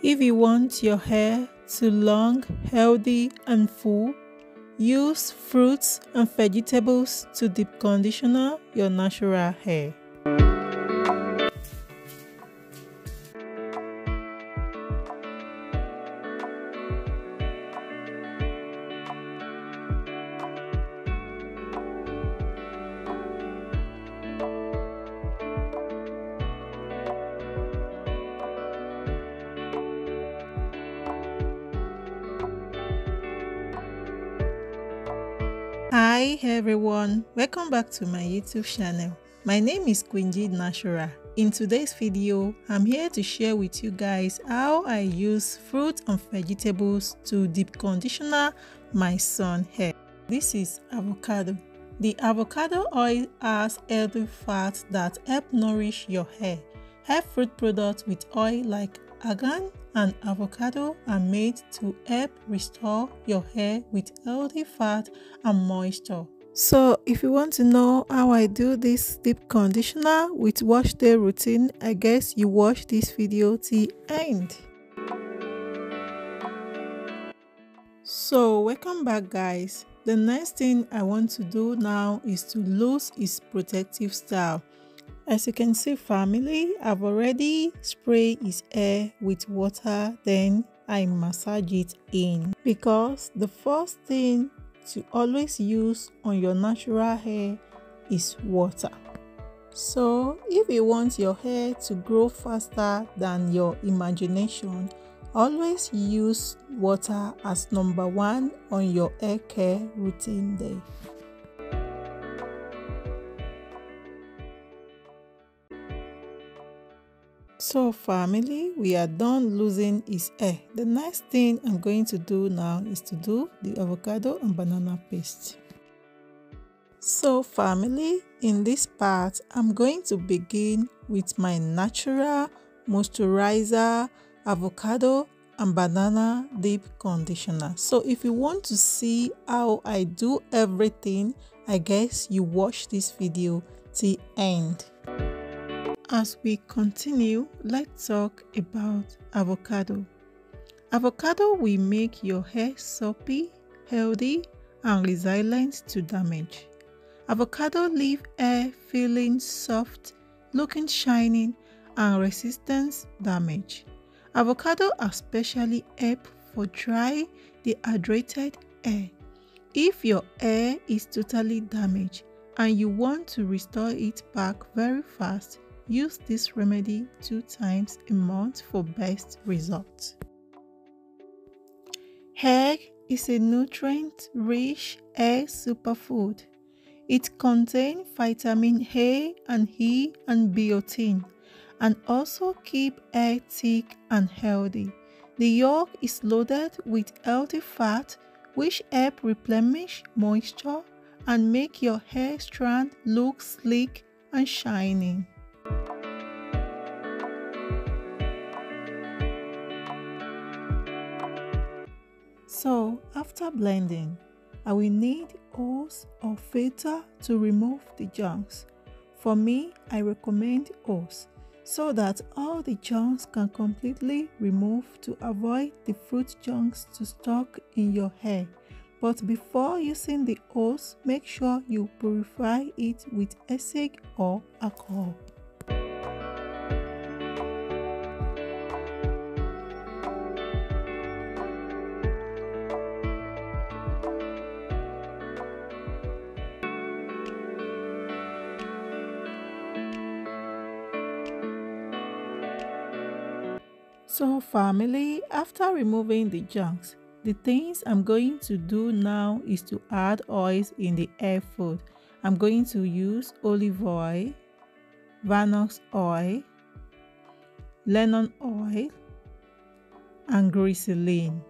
If you want your hair to long, healthy and full, use fruits and vegetables to deep conditioner your natural hair. Hi everyone, welcome back to my YouTube channel. My name is Quingy Natural. In today's video, I'm here to share with you guys how I use fruit and vegetables to deep conditioner my son hair. This is avocado. The avocado oil has healthy fats that help nourish your hair. Hair fruit products with oil like argan and avocado are made to help restore your hair with healthy fat and moisture. So if you want to know how I do this deep conditioner with wash day routine, I guess you watch this video till end. So welcome back guys. The next thing I want to do now is to lose his protective style. As you can see family, I've already sprayed his hair with water, then I massage it in, because the first thing to always use on your natural hair is water. So if you want your hair to grow faster than your imagination, always use water as number one on your hair care routine day. So family, we are done losing his hair. The next thing I'm going to do now is to do the avocado and banana paste. So family, in this part, I'm going to begin with my natural moisturizer, avocado and banana deep conditioner. So if you want to see how I do everything, I guess you watch this video till end. As we continue, let's talk about avocado. Avocado will make your hair soppy, healthy, and resilient to damage. Avocado leave hair feeling soft, looking shining, and resistance damage. Avocado especially help for dry, dehydrated hair. If your hair is totally damaged and you want to restore it back very fast, use this remedy 2 times a month for best results. Egg is a nutrient-rich hair superfood. It contains vitamin A and E and biotin, and also keep hair thick and healthy. The yolk is loaded with healthy fat, which help replenish moisture and make your hair strand look sleek and shining. So after blending, I will need hose or filter to remove the junks. For me, I recommend hose so that all the junks can completely remove to avoid the fruit junks to stuck in your hair. But before using the hose, make sure you purify it with acid or alcohol. So family, after removing the junks, the things I'm going to do now is to add oils in the hair food. I'm going to use olive oil, vanox oil, lenol oil, and glycerin.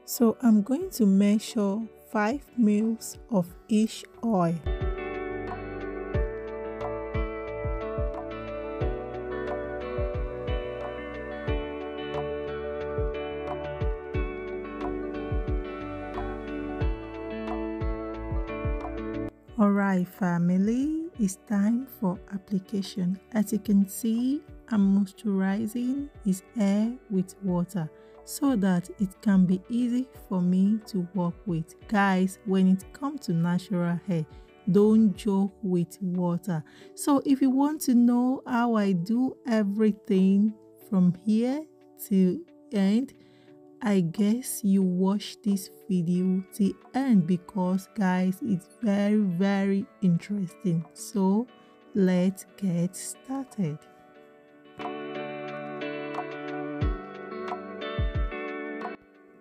So I'm going to measure 5 ml of each oil. Alright family, it's time for application. As you can see, I'm moisturizing his hair with water so that it can be easy for me to work with. Guys, when it comes to natural hair, don't joke with water. So if you want to know how I do everything from here to end, I guess you watch this video till end, because guys, it's very interesting. So let's get started.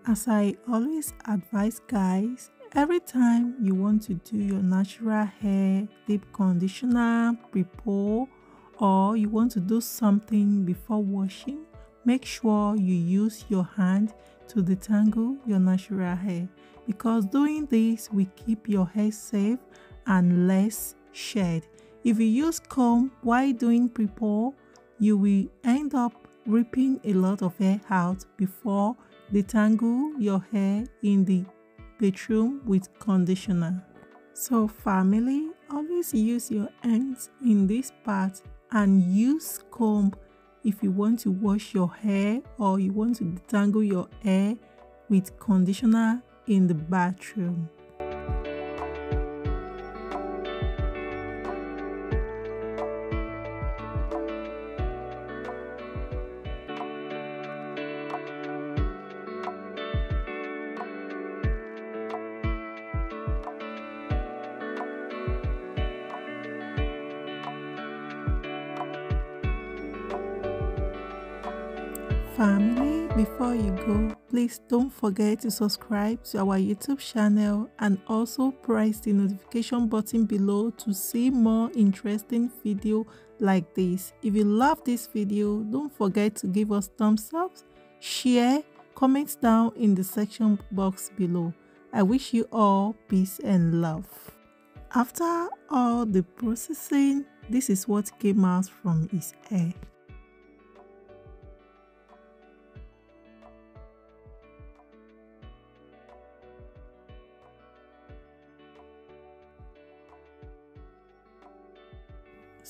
As I always advise guys, every time you want to do your natural hair deep conditioner, prepoo, or you want to do something before washing, make sure you use your hand to detangle your natural hair, because doing this will keep your hair safe and less shed. If you use comb while doing prepoo, you will end up ripping a lot of hair out before detangle your hair in the bathroom with conditioner. So family, always use your hands in this part and use comb if you want to wash your hair or you want to detangle your hair with conditioner in the bathroom. Family, before you go, please don't forget to subscribe to our YouTube channel and also press the notification button below to see more interesting video like this. If you love this video, don't forget to give us thumbs up, share, comments down in the section box below. I wish you all peace and love. After all the processing, this is what came out from his hair.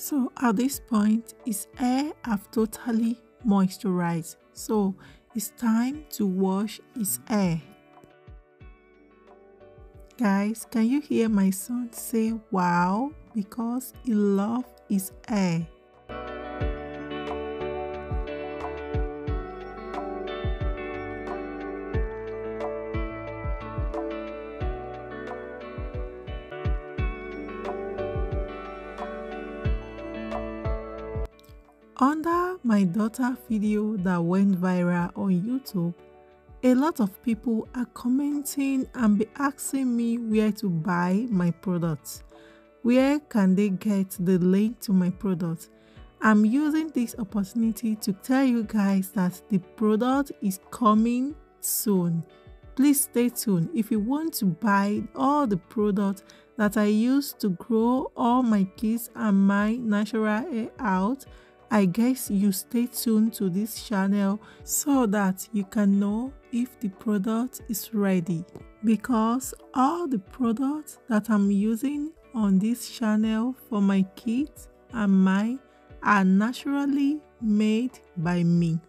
So at this point, his hair have totally moisturized. So it's time to wash his hair. Guys, can you hear my son say wow? Because he loves his hair. Under my daughter video that went viral on YouTube, a lot of people are commenting and be asking me where to buy my products. Where can they get the link to my products? I'm using this opportunity to tell you guys that the product is coming soon. Please stay tuned. If you want to buy all the products that I use to grow all my kids and my natural hair out, I guess you stay tuned to this channel so that you can know if the product is ready, because all the products that I'm using on this channel for my kids and mine are naturally made by me.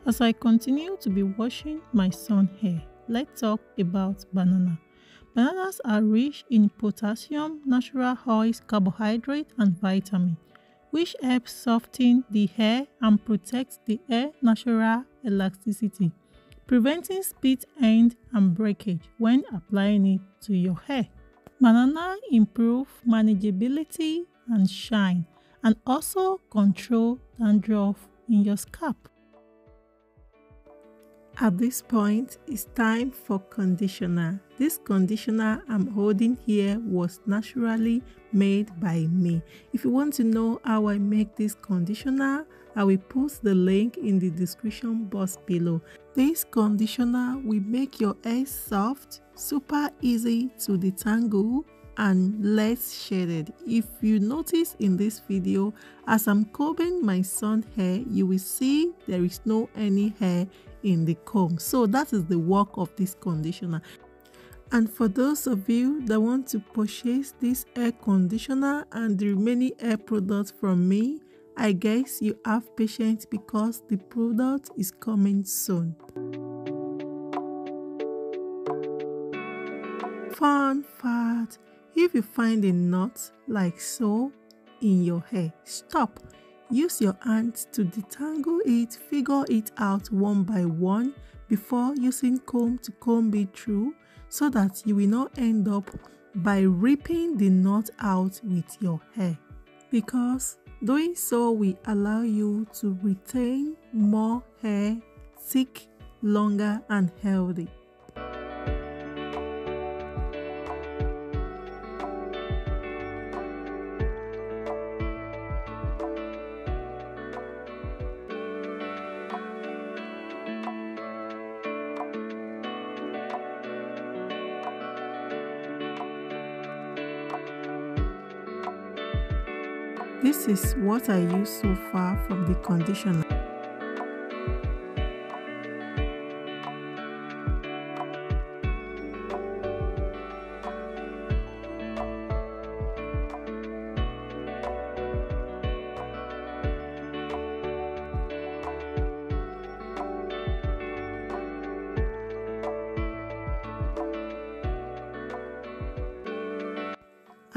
As I continue to be washing my son's hair, let's talk about banana. Bananas are rich in potassium, natural oils, carbohydrate, and vitamin, which helps soften the hair and protect the hair natural elasticity, preventing split end and breakage when applying it to your hair. Banana improve manageability and shine, and also control dandruff in your scalp. At this point, it's time for conditioner. This conditioner I'm holding here was naturally made by me. If you want to know how I make this conditioner, I will post the link in the description box below. This conditioner will make your hair soft, super easy to detangle, and less shaded. If you notice in this video, as I'm combing my son's hair, you will see there is no any hair in the comb. So that is the work of this conditioner. And for those of you that want to purchase this hair conditioner and the remaining hair products from me, I guess you have patience because the product is coming soon. Fun fact, if you find a knot like so in your hair, stop. Use your hands to detangle it, figure it out one by one before using comb to comb it through so that you will not end up by ripping the knot out with your hair, because doing so will allow you to retain more hair, thick, longer and healthy. This is what I use so far from the conditioner.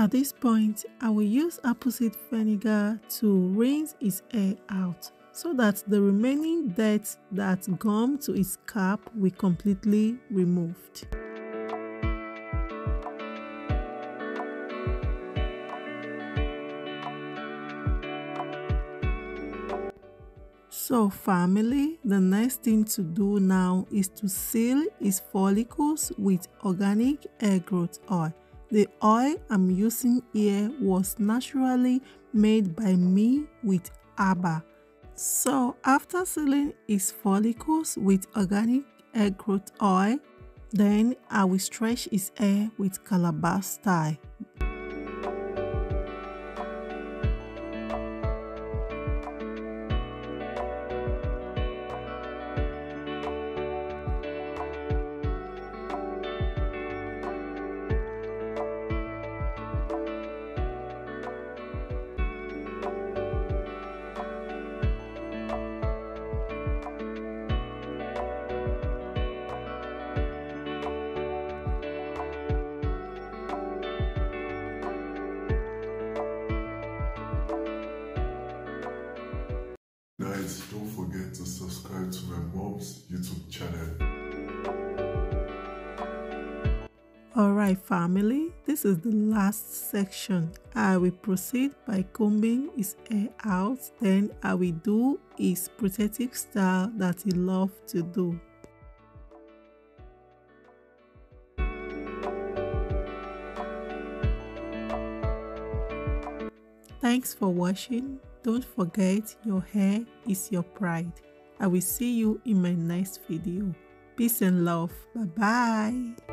At this point, I will use apple cider vinegar to rinse his hair out so that the remaining dirt that gum to his scalp will completely removed. So family, the next thing to do now is to seal his follicles with organic hair growth oil. The oil I'm using here was naturally made by me with herbal. So after sealing his follicles with organic hair growth oil, then I will stretch his hair with calabash style. Guys, don't forget to subscribe to my mom's YouTube channel. Alright family, this is the last section. I will proceed by combing his hair out, then I will do his protective style that he loves to do. Thanks for watching. Don't forget, your hair is your pride. I will see you in my next video. Peace and love. Bye bye.